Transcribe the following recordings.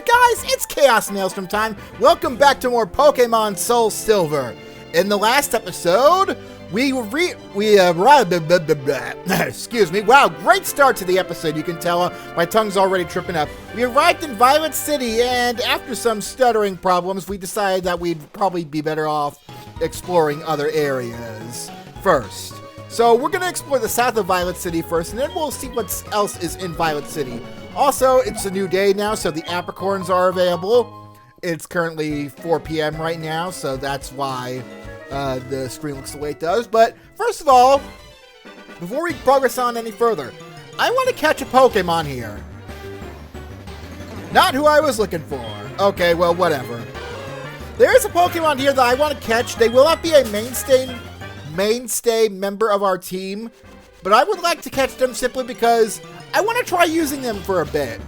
there, guys? It's ChaosMaelstrom time. Welcome back to more Pokémon SoulSilver. In the last episode, excuse me. Wow, great start to the episode. You can tell my tongue's already tripping up. We arrived in Violet City, and after some stuttering problems, we decided that we'd probably be better off exploring other areas first. So we're going to explore the south of Violet City first, and then we'll see what else is in Violet City. Also, it's a new day now, so the apricorns are available. It's currently 4 p.m. right now, so that's why the screen looks the way it does. But first of all, before we progress on any further, I want to catch a Pokemon here. Not who I was looking for. Okay, well, whatever. There is a Pokemon here that I want to catch. They will not be a mainstay member of our team, but I would like to catch them simply because I want to try using them for a bit.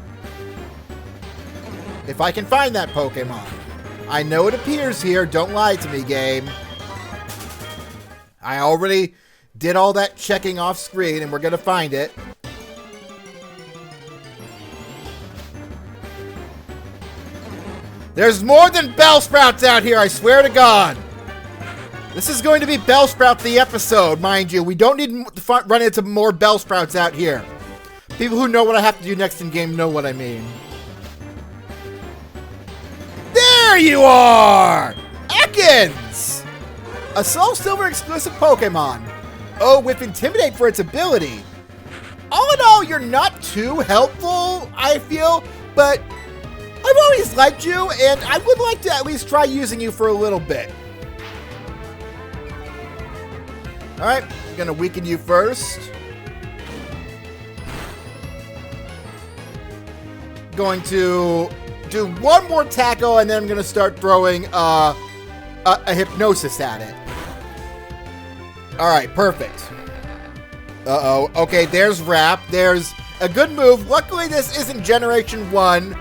If I can find that Pokemon. I know it appears here. Don't lie to me, game. I already did all that checking off screen, and we're going to find it. There's more than Bellsprouts out here, I swear to God. This is going to be Bellsprout the episode, mind you. We don't need to run into more Bellsprouts out here. People who know what I have to do next in game know what I mean. There you are! Ekans! A SoulSilver exclusive Pokemon. Oh, with Intimidate for its ability. All in all, you're not too helpful, I feel, but I've always liked you, and I would like to at least try using you for a little bit. Alright, I'm gonna weaken you first. Going to do one more tackle, and then I'm gonna start throwing a hypnosis at it. Alright, perfect. Uh-oh. Okay, there's Wrap. There's a good move. Luckily, this isn't Generation 1,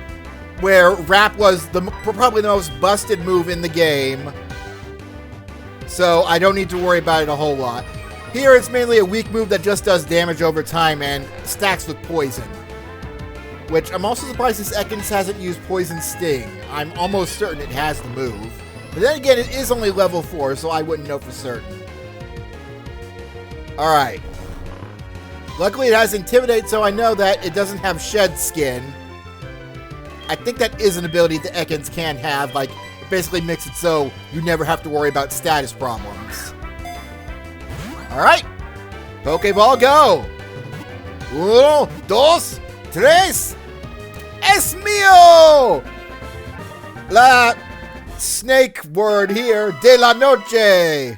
where Wrap was probably the most busted move in the game. So I don't need to worry about it a whole lot. Here, it's mainly a weak move that just does damage over time and stacks with poison. Which, I'm also surprised this Ekans hasn't used Poison Sting. I'm almost certain it has the move. But then again, it is only level 4, so I wouldn't know for certain. Alright. Luckily, it has Intimidate, so I know that it doesn't have Shed Skin. I think that is an ability that Ekans can have. Like, it basically makes it so you never have to worry about status problems. Alright. Pokeball, go! 1, 2, 3. Es mío! La snake word here, de la noche.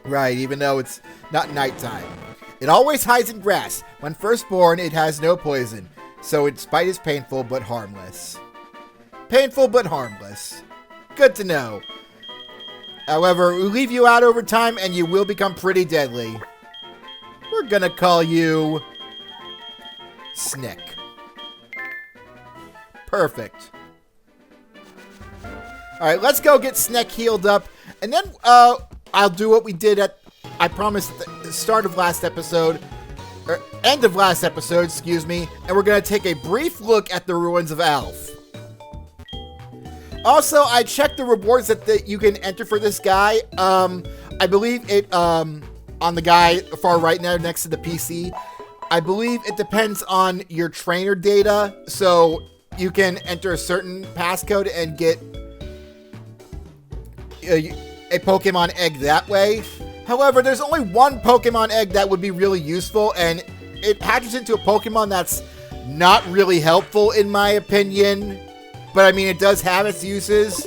Right, even though it's not nighttime. It always hides in grass. When first born, it has no poison, so its bite is painful but harmless. Painful but harmless. Good to know. However, we leave you out over time and you will become pretty deadly. We're gonna call you Snick. Perfect. Alright, let's go get Snick healed up. And then I'll do what we did at, I promised, the start of last episode. Or end of last episode, excuse me. And we're going to take a brief look at the ruins of Alph. Also, I checked the rewards that you can enter for this guy. I believe it, on the guy far right now next to the PC. I believe it depends on your trainer data, so you can enter a certain passcode and get a Pokemon egg that way. However, there's only one Pokemon egg that would be really useful, and it hatches into a Pokemon that's not really helpful in my opinion, but I mean, it does have its uses.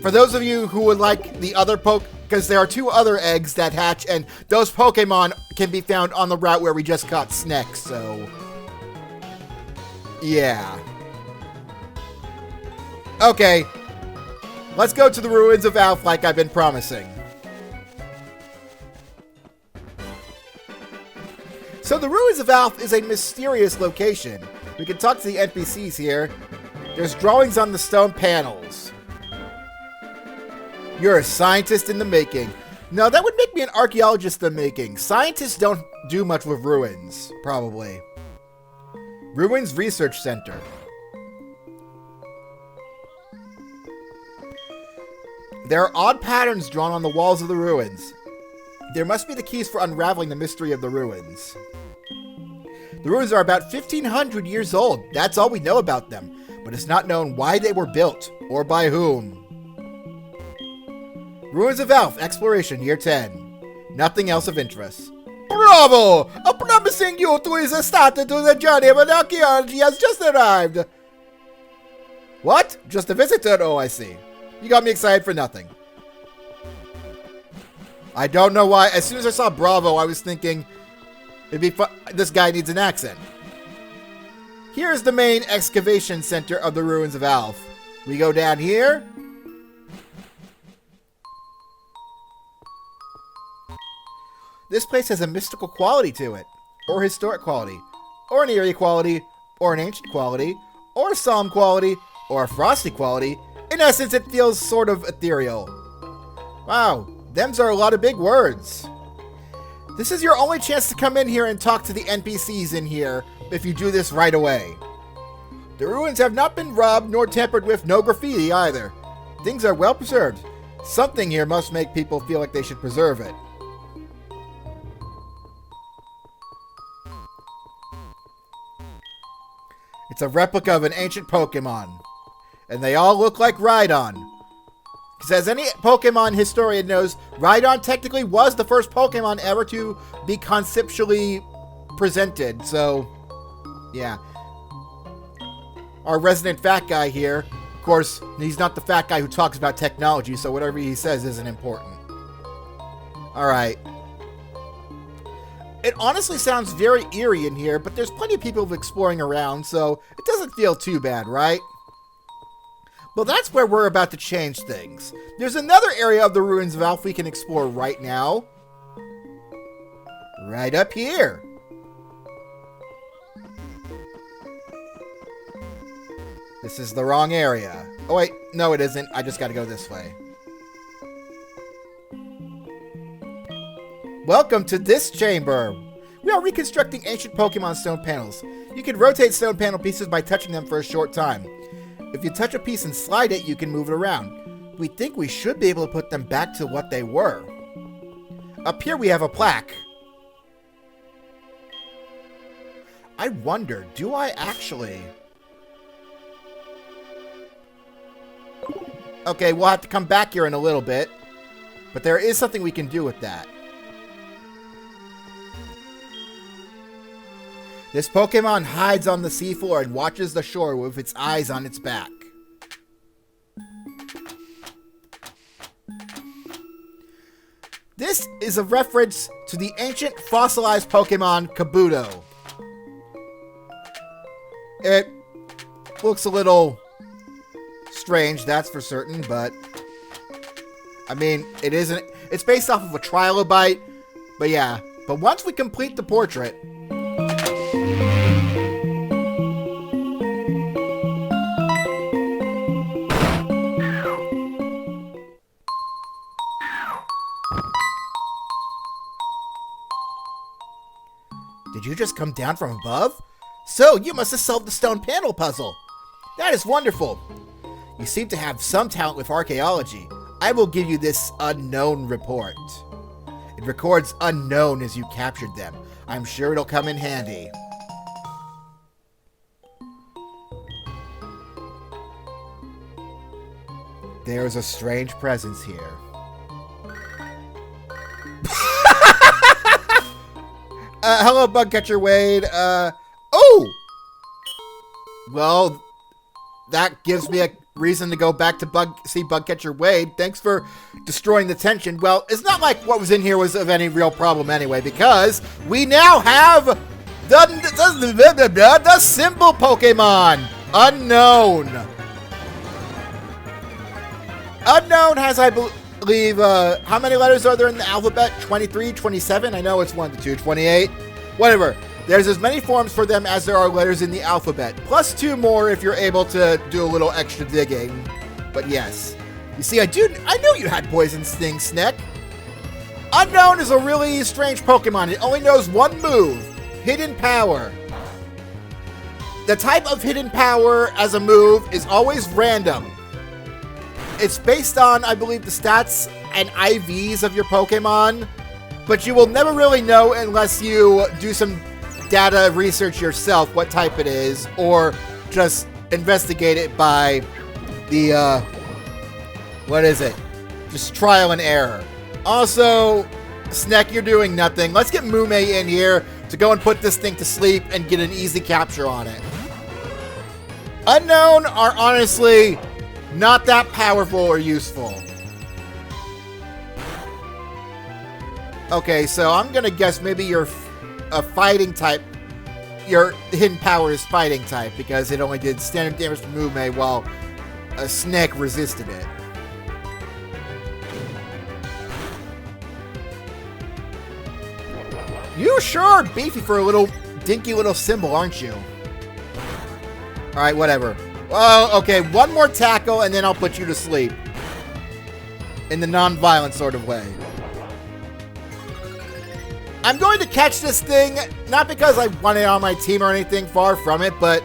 For those of you who would like the other because there are 2 other eggs that hatch, and those Pokemon can be found on the route where we just caught Sneck, so yeah. Okay, let's go to the ruins of Alph like I've been promising. So the ruins of Alph is a mysterious location. We can talk to the NPCs here. There's drawings on the stone panels. You're a scientist in the making. No, that would make me an archaeologist in the making. Scientists don't do much with ruins, probably. Ruins Research Center. There are odd patterns drawn on the walls of the ruins. There must be the keys for unraveling the mystery of the ruins. The ruins are about 1,500 years old. That's all we know about them, but it's not known why they were built or by whom. Ruins of Elf, Exploration, Year 10. Nothing else of interest. Bravo! A promising youth who is started to the journey of archaeology has just arrived. What? Just a visitor? Oh, I see. You got me excited for nothing. I don't know why. As soon as I saw Bravo, I was thinking, it'd be fun. This guy needs an accent. Here is the main excavation center of the ruins of Alf. We go down here. This place has a mystical quality to it, or historic quality, or an eerie quality, or an ancient quality, or a solemn quality, or a frosty quality. In essence, it feels sort of ethereal. Wow, them's are a lot of big words. This is your only chance to come in here and talk to the NPCs in here if you do this right away. The ruins have not been robbed nor tampered with, no graffiti either. Things are well preserved. Something here must make people feel like they should preserve it. It's a replica of an ancient Pokemon. And they all look like Rhydon. Because as any Pokemon historian knows, Rhydon technically was the first Pokemon ever to be conceptually presented. So, yeah. Our resident fat guy here, of course, he's not the fat guy who talks about technology, so whatever he says isn't important. Alright. It honestly sounds very eerie in here, but there's plenty of people exploring around, so it doesn't feel too bad, right? Well, that's where we're about to change things. There's another area of the ruins of Alf we can explore right now. Right up here. This is the wrong area. Oh wait, no it isn't. I just gotta go this way. Welcome to this chamber. We are reconstructing ancient Pokemon stone panels. You can rotate stone panel pieces by touching them for a short time. If you touch a piece and slide it, you can move it around. We think we should be able to put them back to what they were. Up here we have a plaque. I wonder, do I actually... Okay, we'll have to come back here in a little bit. But there is something we can do with that. This Pokemon hides on the seafloor and watches the shore with its eyes on its back. This is a reference to the ancient fossilized Pokemon Kabuto. It looks a little strange, that's for certain, but I mean, it isn't. It's based off of a Trilobite, but yeah. But once we complete the portrait, did you just come down from above? So, you must have solved the stone panel puzzle. That is wonderful. You seem to have some talent with archaeology. I will give you this unknown report. It records unknown as you captured them. I'm sure it'll come in handy. There's a strange presence here. Hello, Bugcatcher Wade. Oh! Well, that gives me a reason to go back to see Bugcatcher Wade. Thanks for destroying the tension. Well, it's not like what was in here was of any real problem anyway, because we now have the symbol Pokemon. Unknown. Unknown has, I believe, how many letters are there in the alphabet? 23, 27? I know it's 1 to 2, 28. Whatever. There's as many forms for them as there are letters in the alphabet. Plus 2 more if you're able to do a little extra digging. But yes. You see, I knew you had Poison Sting, Sneck. Unknown is a really strange Pokemon. It only knows one move. Hidden Power. the type of hidden power as a move is always random. It's based on, I believe, the stats and IVs of your Pokemon, but you will never really know unless you do some data research yourself what type it is, or just investigate it by the, what is it? Just trial and error. Also, Sneck, you're doing nothing. Let's get Mume in here to go and put this thing to sleep and get an easy capture on it. Unknown are honestly not that powerful or useful. Okay, so I'm gonna guess maybe you're a fighting type. Your hidden power is fighting type because it only did standard damage to Mume while a Sneck resisted it. You sure are beefy for a little dinky little symbol, aren't you? Alright, whatever. Well, okay, one more tackle and then I'll put you to sleep. In the non-violent sort of way. I'm going to catch this thing, not because I want it on my team or anything, far from it, but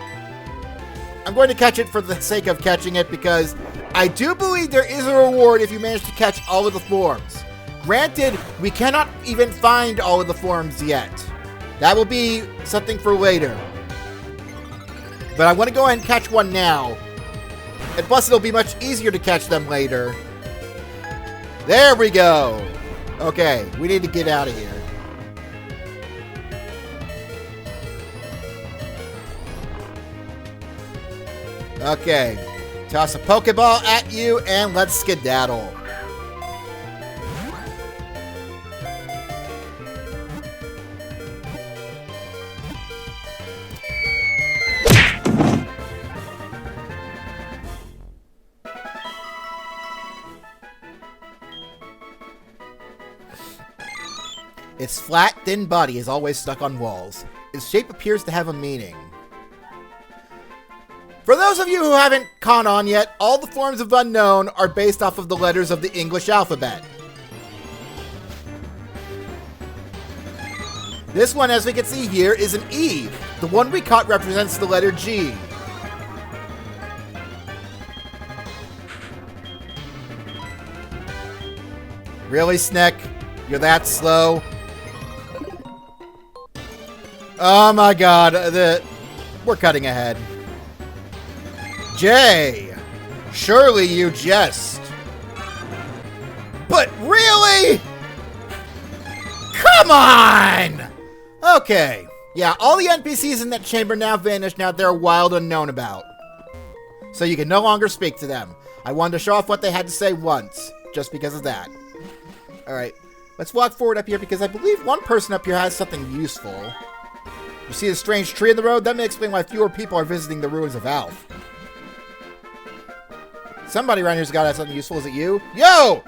I'm going to catch it for the sake of catching it because I do believe there is a reward if you manage to catch all of the forms. Granted, we cannot even find all of the forms yet. That will be something for later. But I want to go ahead and catch one now. And plus, it'll be much easier to catch them later. There we go. Okay, we need to get out of here. Okay, toss a Pokeball at you and let's skedaddle. Its flat, thin body is always stuck on walls. Its shape appears to have a meaning. For those of you who haven't caught on yet, all the forms of Unknown are based off of the letters of the English alphabet. This one, as we can see here, is an E. The one we caught represents the letter G. Really, Sneck? You're that slow? Oh my god, we're cutting ahead. Jay, surely you jest. But really? Come on! Okay. Yeah, all the NPCs in that chamber now vanished now they're wild unknown about. So you can no longer speak to them. I wanted to show off what they had to say once, just because of that. Alright, let's walk forward up here because I believe one person up here has something useful. You see a strange tree in the road? That may explain why fewer people are visiting the ruins of Alf. Somebody around here's got to have something useful. Is it you? Yo!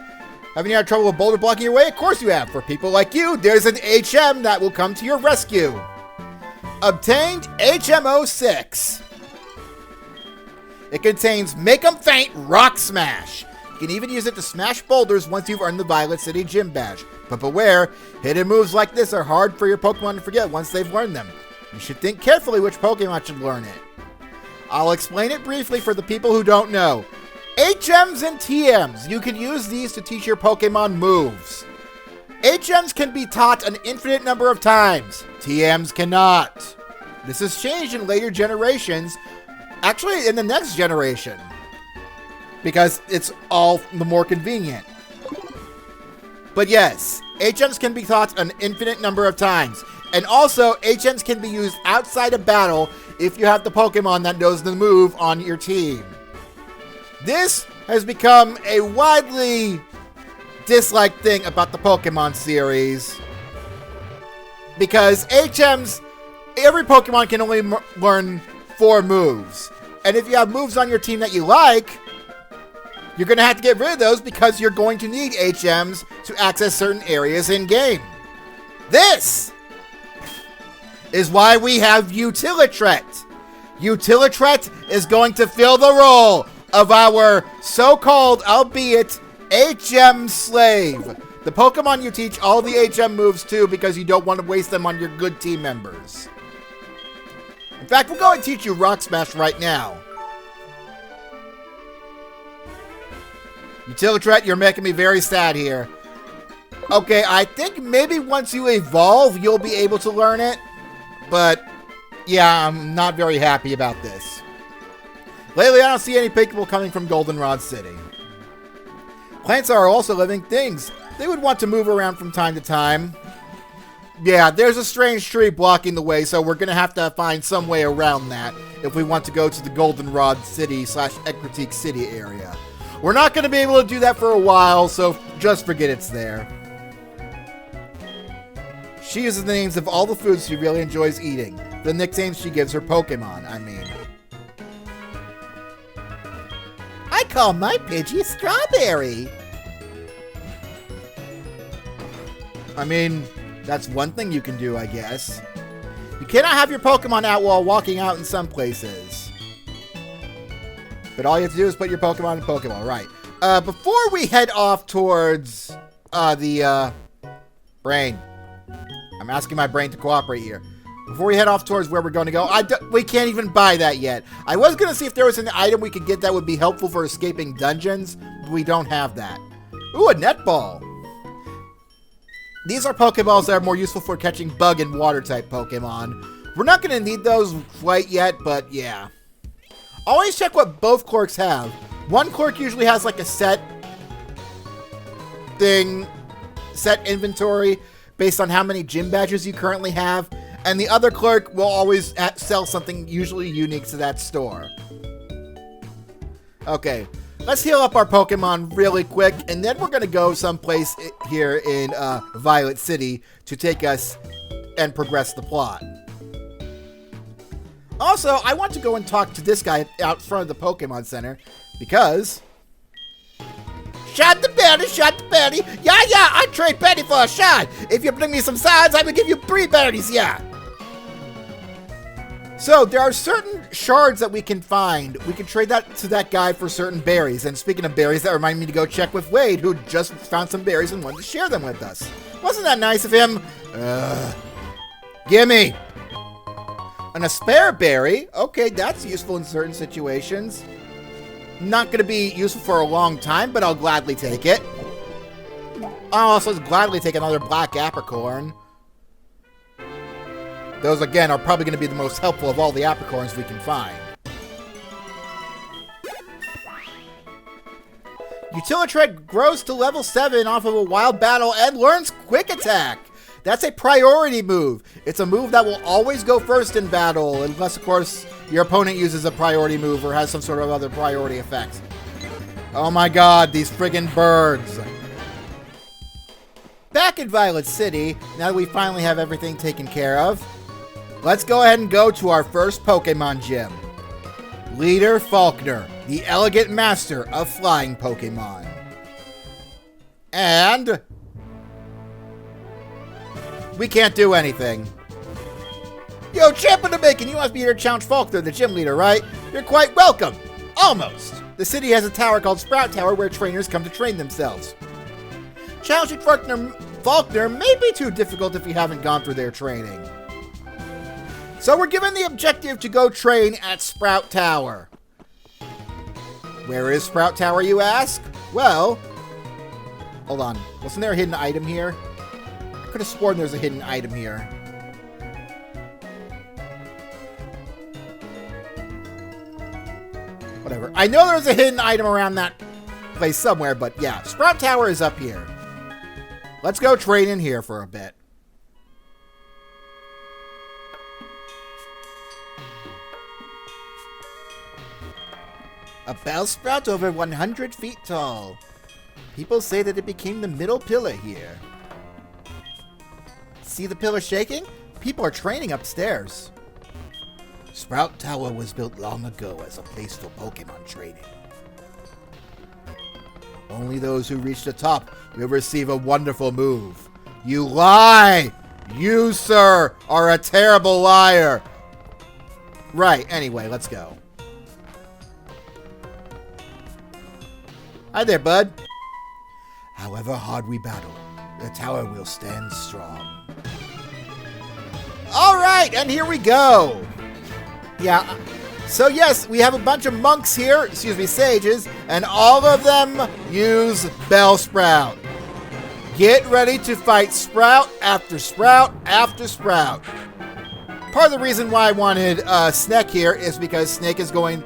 Haven't you had trouble with boulder blocking your way? Of course you have. For people like you, there's an HM that will come to your rescue. Obtained HM06. It contains Make 'em Faint Rock Smash. You can even use it to smash boulders once you've earned the Violet City Gym Badge. But beware, hidden moves like this are hard for your Pokemon to forget once they've learned them. You should think carefully which Pokemon should learn it. I'll explain it briefly for the people who don't know. HMs and TMs. You can use these to teach your Pokemon moves. HMs can be taught an infinite number of times. TMs cannot. This has changed in later generations. Actually, in the next generation. Because it's all the more convenient. But yes, HMs can be taught an infinite number of times. And also, HMs can be used outside of battle if you have the Pokemon that knows the move on your team. This has become a widely disliked thing about the Pokemon series. Because HMs, every Pokemon can only learn 4 moves. And if you have moves on your team that you like, you're going to have to get rid of those because you're going to need HMs to access certain areas in-game. This is why we have Utilitret. Utilitret is going to fill the role of our so-called, albeit, HM slave. The Pokemon you teach all the HM moves to because you don't want to waste them on your good team members. In fact, we'll go and teach you Rock Smash right now. Utilitret, you're making me very sad here. Okay, I think maybe once you evolve, you'll be able to learn it. But, yeah, I'm not very happy about this. Lately, I don't see any Pokemon coming from Goldenrod City. Plants are also living things. They would want to move around from time to time. Yeah, there's a strange tree blocking the way, so we're going to have to find some way around that if we want to go to the Goldenrod City / Ecruteak City area. We're not going to be able to do that for a while, so just forget it's there. She uses the names of all the foods she really enjoys eating. The nicknames she gives her Pokemon, I mean. I call my Pidgey Strawberry. I mean, that's one thing you can do, I guess. You cannot have your Pokemon out while walking out in some places. But all you have to do is put your Pokemon in Pokeball, right. Before we head off towards the brain. I'm asking my brain to cooperate here. Before we head off towards where we're going to go, we can't even buy that yet. I was going to see if there was an item we could get that would be helpful for escaping dungeons, but we don't have that. Ooh, a netball. These are Pokeballs that are more useful for catching bug and water-type Pokemon. We're not going to need those quite yet, but yeah. Always check what both Clerks have. One Clerk usually has like a set inventory based on how many gym badges you currently have, and the other Clerk will always sell something usually unique to that store. Okay, let's heal up our Pokemon really quick, and then we're going to go someplace here in Violet City to take us and progress the plot. Also, I want to go and talk to this guy out front of the Pokemon Center, because... Shot the Betty! Yeah, I trade Betty for a shot! If you bring me some sides, I will give you 3 berries, yeah! So, there are certain shards that we can find. We can trade that to that guy for certain berries. And speaking of berries, that reminded me to go check with Wade, who just found some berries and wanted to share them with us. Wasn't that nice of him? Gimme! And a spare berry. Okay, that's useful in certain situations. Not going to be useful for a long time, but I'll gladly take it. I'll also gladly take another black apricorn. Those, again, are probably going to be the most helpful of all the apricorns we can find. Utilitret grows to level 7 off of a wild battle and learns Quick Attack. That's a priority move. It's a move that will always go first in battle, unless, of course, your opponent uses a priority move or has some sort of other priority effect. Oh my god, these friggin' birds. Back in Violet City, now that we finally have everything taken care of, let's go ahead and go to our first Pokemon gym. Leader Faulkner, the elegant master of flying Pokemon. And... we can't do anything. Yo, champ in the making, you must be here to challenge Faulkner, the gym leader, right? You're quite welcome. Almost. The city has a tower called Sprout Tower where trainers come to train themselves. Challenging Faulkner may be too difficult if you haven't gone through their training. So we're given the objective to go train at Sprout Tower. Where is Sprout Tower, you ask? Well, hold on. Wasn't there a hidden item here? I could have sworn there's a hidden item here. Whatever. I know there's a hidden item around that place somewhere, but yeah. Sprout Tower is up here. Let's go train in here for a bit. A Bellsprout over 100 feet tall. People say that it became the middle pillar here. See the pillar shaking? People are training upstairs. Sprout Tower was built long ago as a place for Pokemon training. Only those who reach the top will receive a wonderful move. You lie! You, sir, are a terrible liar! Right, anyway, let's go. Hi there, bud. However hard we battle, the tower will stand strong. Alright, and here we go! Yeah. So yes, we have a bunch of monks here, excuse me, sages, and all of them use Bellsprout. Get ready to fight Sprout after Sprout after Sprout. Part of the reason why I wanted Snake here is because Snake is going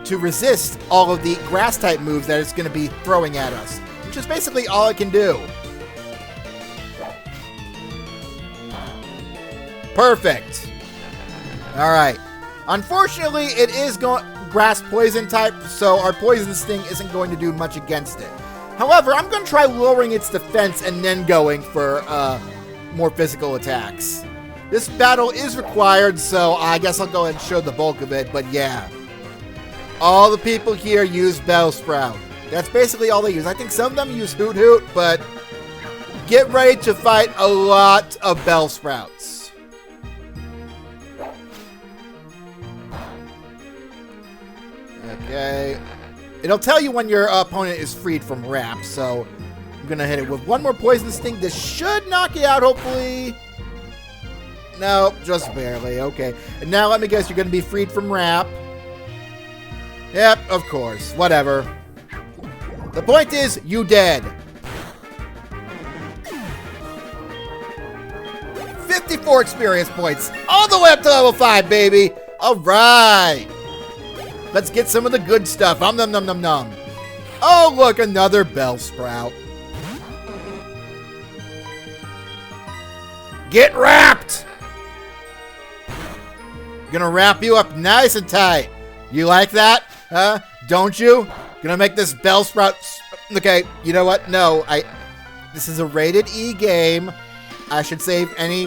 to resist all of the grass-type moves that it's going to be throwing at us, which is basically all it can do. Perfect. All right. Unfortunately, it is grass poison type, so our poison sting isn't going to do much against it. However, I'm going to try lowering its defense and then going for more physical attacks. This battle is required, so I guess I'll go ahead and show the bulk of it, but yeah. All the people here use Bellsprout. That's basically all they use. I think some of them use Hoot Hoot, but get ready to fight a lot of Bellsprouts. Okay. It'll tell you when your opponent is freed from wrap, so I'm going to hit it with one more Poison Sting. This should knock it out, hopefully. No, just barely. Okay. And now let me guess, you're going to be freed from wrap. Yep, of course. Whatever. The point is, you dead. 54 experience points. All the way up to level 5, baby. All right. Let's get some of the good stuff. Nom nom nom nom. Oh, look, another Bellsprout. Get wrapped. Gonna wrap you up nice and tight. You like that? Huh? Don't you? Gonna make this Bellsprout... Okay, you know what? No, this is a rated E game. I should save any...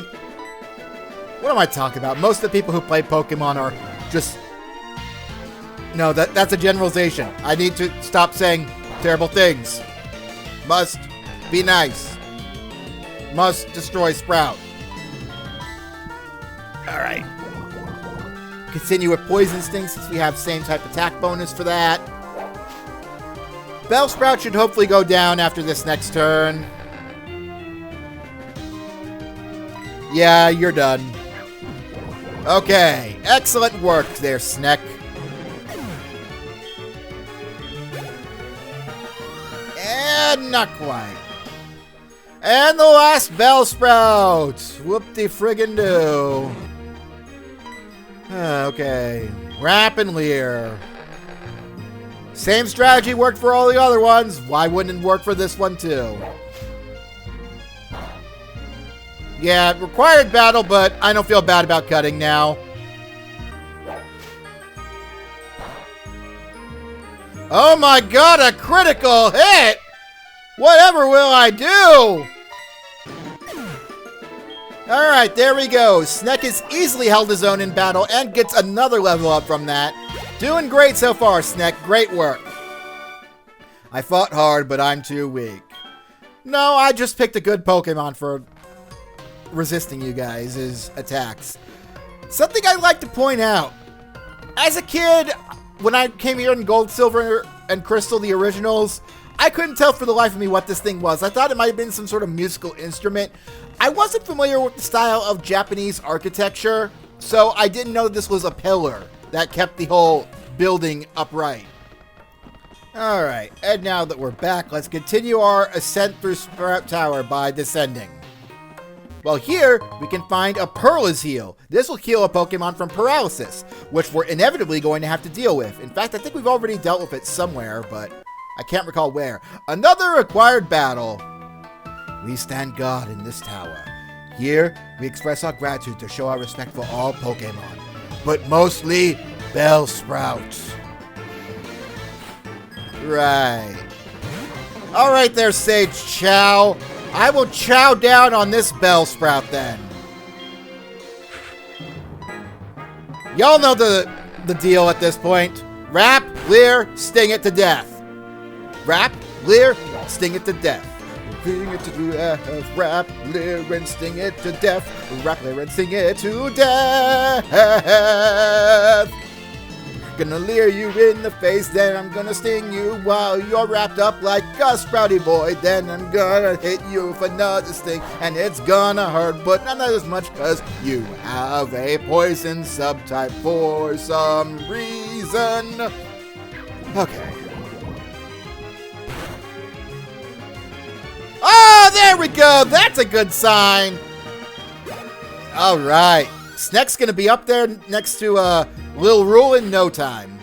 What am I talking about? Most of the people who play Pokemon are just... No, that's a generalization. I need to stop saying terrible things. Must be nice. Must destroy Sprout. Alright. Continue with Poison Sting since we have same type attack bonus for that. Bellsprout should hopefully go down after this next turn. Yeah, you're done. Okay, excellent work there, Snake. And not quite. And the last Bellsprout. Whoop-de-friggin-do. Okay. Wrap and Leer. Same strategy worked for all the other ones. Why wouldn't it work for this one too? Yeah, it required battle, but I don't feel bad about cutting now. Oh my god, a critical hit! Whatever will I do? Alright, there we go. Snake has easily held his own in battle and gets another level up from that. Doing great so far, Snake. Great work. I fought hard, but I'm too weak. No, I just picked a good Pokemon for resisting you guys' attacks. Something I'd like to point out. As a kid, when I came here in Gold, Silver, and Crystal, the originals, I couldn't tell for the life of me what this thing was. I thought it might have been some sort of musical instrument. I wasn't familiar with the style of Japanese architecture, so I didn't know this was a pillar that kept the whole building upright. Alright, and now that we're back, let's continue our ascent through Sprout Tower by descending. Well, here, we can find a Perlazeal. This will heal a Pokemon from paralysis, which we're inevitably going to have to deal with. In fact, I think we've already dealt with it somewhere, but I can't recall where. Another required battle. We stand guard in this tower. Here, we express our gratitude to show our respect for all Pokemon, but mostly Bellsprout. Right. Alright there, Sage Chow. I will chow down on this Bellsprout then. Y'all know the deal at this point. Wrap, Leer, sting it to death. Wrap, Leer, sting it to death. Sting it to death. Wrap, Leer, and sting it to death. Wrap, Leer, and sting it to death. Gonna leer you in the face, then I'm gonna sting you while you're wrapped up like a sprouty boy. Then I'm gonna hit you with another sting, and it's gonna hurt, but not as much because you have a poison subtype for some reason. Okay. Oh, there we go. That's a good sign. All right. Sneck's going to be up there next to Lil Rule in no time.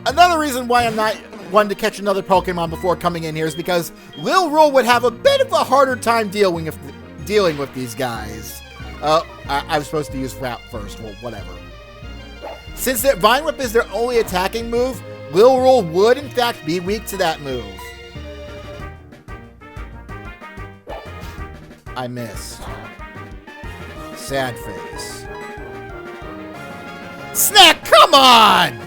Another reason why I'm not wanting to catch another Pokemon before coming in here is because Lil Rule would have a bit of a harder time dealing with these guys. I was supposed to use Route first. Well, whatever. Since that Vine Whip is their only attacking move, Lil Rule would, in fact, be weak to that move. I missed. Sad face. Snack, come on!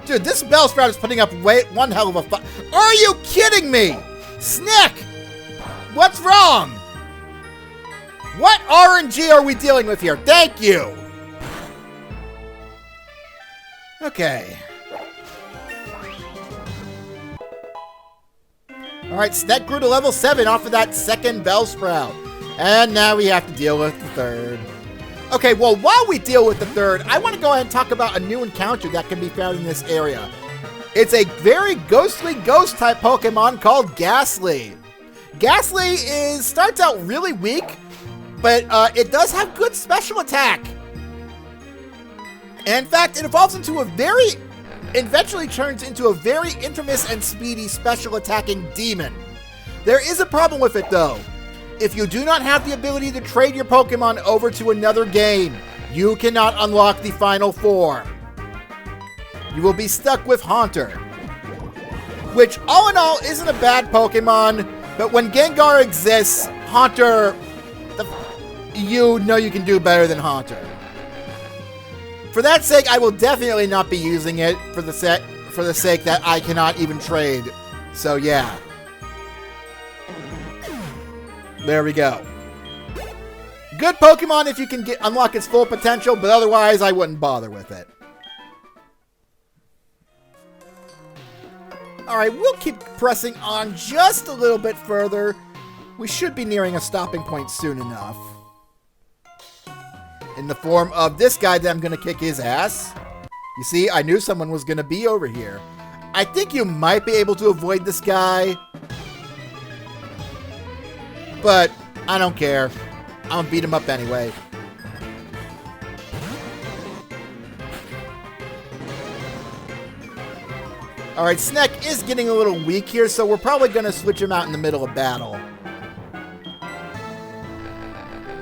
Dude, this Bellsprout is putting up one hell of a fight. Are you kidding me? Snack! What's wrong? What RNG are we dealing with here? Thank you! Okay. Alright, Snack grew to level 7 off of that second Bellsprout. And now we have to deal with the third. Okay, well, while we deal with the third, I want to go ahead and talk about a new encounter that can be found in this area. It's a very ghostly ghost-type Pokemon called Ghastly. Ghastly starts out really weak, but it does have good special attack. And in fact, it evolves into eventually turns into a very infamous and speedy special attacking demon. There is a problem with it though. If you do not have the ability to trade your Pokemon over to another game, you cannot unlock the final form. You will be stuck with Haunter, which all in all isn't a bad Pokemon, but when Gengar exists, Haunter, you know you can do better than Haunter. For that sake, I will definitely not be using it for the sake that I cannot even trade. So yeah. There we go. Good Pokemon if you can unlock its full potential, but otherwise I wouldn't bother with it. Alright, we'll keep pressing on just a little bit further. We should be nearing a stopping point soon enough. In the form of this guy that I'm going to kick his ass. You see, I knew someone was going to be over here. I think you might be able to avoid this guy. But I don't care. I'm going to beat him up anyway. Alright, Snack is getting a little weak here, so we're probably going to switch him out in the middle of battle.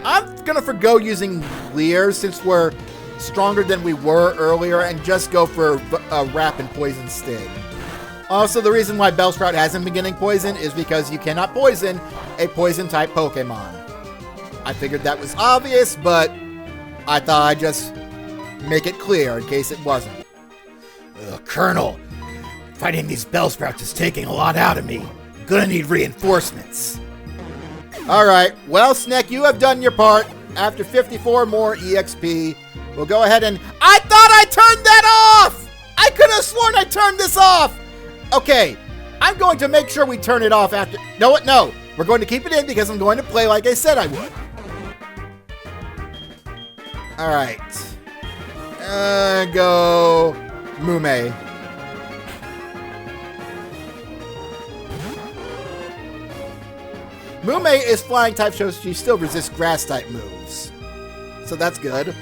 I'm going to forgo using Leer since we're stronger than we were earlier and just go for a Wrap and Poison Sting. Also, the reason why Bellsprout hasn't been getting poison is because you cannot poison a poison-type Pokemon. I figured that was obvious, but I thought I'd just make it clear in case it wasn't. Colonel, fighting these Bellsprouts is taking a lot out of me. I'm gonna need reinforcements. Alright, well, Snack, you have done your part. After 54 more EXP, we'll go ahead and... I thought I turned that off! I could have sworn I turned this off! Okay, I'm going to make sure we turn it off after... No, no, we're going to keep it in because I'm going to play like I said I would. Alright. Go... Mume. Mume is flying type, so she still resists grass type moves. So that's good.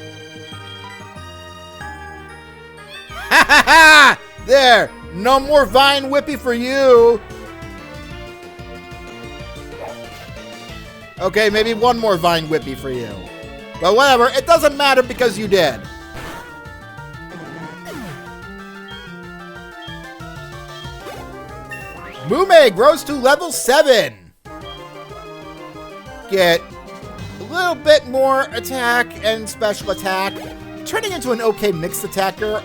Ha ha ha! There! No more Vine Whippy for you! Okay, maybe one more Vine Whippy for you. But whatever, it doesn't matter because you did. Mume grows to level 7. Get a little bit more attack and special attack, turning into an okay mixed attacker.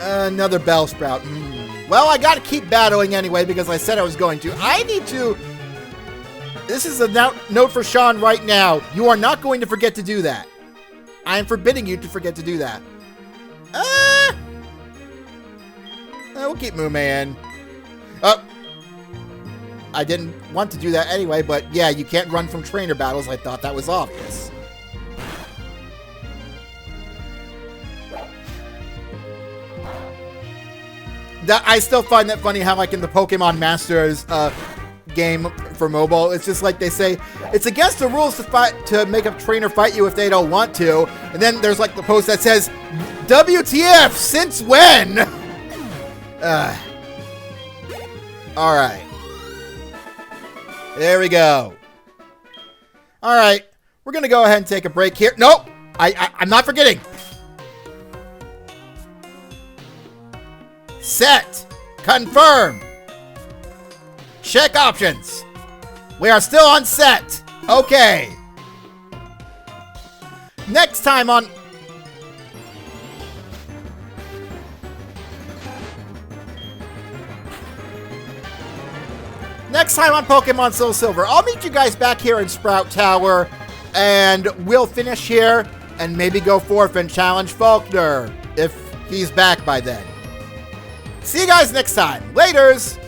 Another Bellsprout. Well, I gotta keep battling anyway because I said I was going to. I need to... This is a note for Sean right now. You are not going to forget to do that. I am forbidding you to forget to do that. We'll keep Mooman. Oh. I didn't want to do that anyway, but yeah, you can't run from trainer battles. I thought that was obvious. I still find that funny how, like, in the Pokemon Masters game for mobile, it's just like they say, it's against the rules to make a trainer fight you if they don't want to. And then there's, like, the post that says, WTF, since when? Alright. There we go. Alright. We're going to go ahead and take a break here. Nope. I'm not forgetting. Set. Confirm. Check options. We are still on set. Okay. Next time on... Next time on Pokemon SoulSilver, I'll meet you guys back here in Sprout Tower, and we'll finish here and maybe go forth and challenge Faulkner if he's back by then. See you guys next time. Laters!